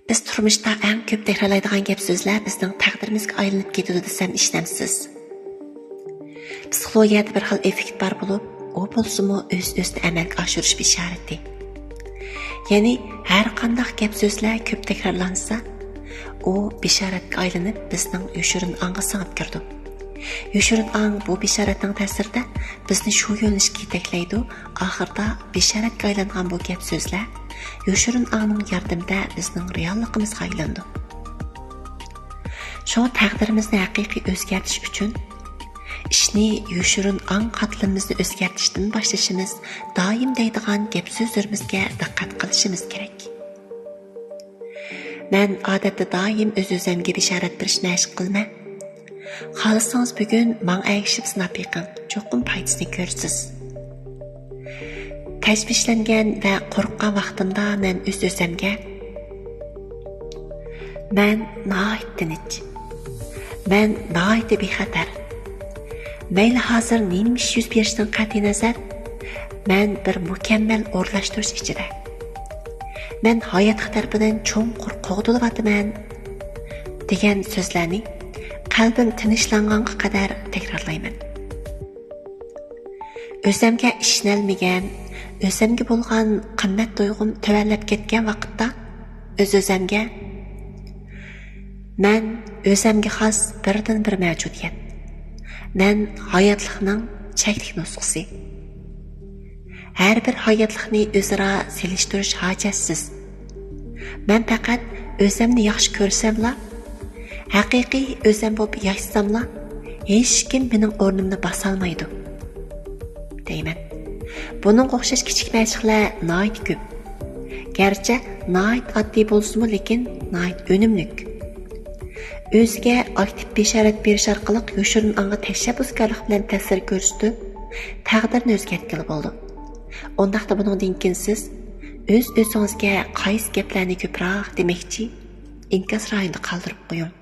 Biz turmuşda eng ko'p takrorlaydigan gap so'zlar bizning taqdirimizga aylanib ketadi desam ishlamsiz. Psixologiyada bir xil effekt bor bo'lib, u bo'lsa-mu o'z-o'zini amalga oshirish bisharati. Ya'ni har qanday gap so'zlar ko'p takrorlansa, u bisharatga aylanib bizning yoshirin ongga singib kirdi. Yoshirin ong bu bisharatning ta'sirida bizni shu yo'nalishga yetaklaydi. Oxirida bisharatga aylangan bu gap so'zlar yoshirin ongning yordamida bizning realligimizga aylandi. Shunga taqdirimizni haqiqiy o'zgartirish uchun ishni yoshirin ong qatlamimizni o'zgartirishdan boshlashimiz, doim deydigan gap so'zlarimizga diqqat qilishimiz kerak. Men odatda doim o'z-o'zimga bisharat berishni mashq qilman. Xohlasangiz bugun menga ergishib sinab yiqing, cho'qim foydasini ko'rsiz. Tashvishlangan va qo'rqqan vaqtimda men o'z-o'zimga men nihoyat tinch, men nihoyat bexatar, mayli hozir nima ish yuz berishidan qat'iy nazar, men bir mukammal o'rlashtirish ichida, men hayot tarafidan cho'nqur qo'g'dilyapman degan so'zlarni qalbim tinchlanganga qadar takrorlayman. O'zimga ishonolmagan, o'zimga bo'lgan qimmat tuyg'um tuvallab ketgan vaqtda o'z-o'zimga men o'zimga xos birdan bir mavjudiyat. Men hayotlikning cheklik nusxasi. Har bir hayotlikni o'zaro selishtirish hojatsiz. Men faqat o'zimni yaxshi ko'rsamla, haqiqiy o'zim bo'lib yashsamla, hech kim mening o'rnimni bosolmaydi. Deyman. Buning o'xshash kichik mashqlar nihoyat ko'p. Garchi nihoyat oddiy bo'lsa-mu, lekin nihoyat unumli. O'ziga aktiv bisharat berish orqali yoshirin ongga tashabbuskorlik bilan ta'sir ko'rsatib, taqdirni o'zgartgili bo'ldi. Undaqda buningdan keyin siz o'z-o'zingizga qaysi gaplarni ko'proq demoqchi, inkas rayonida qoldirib qo'ying.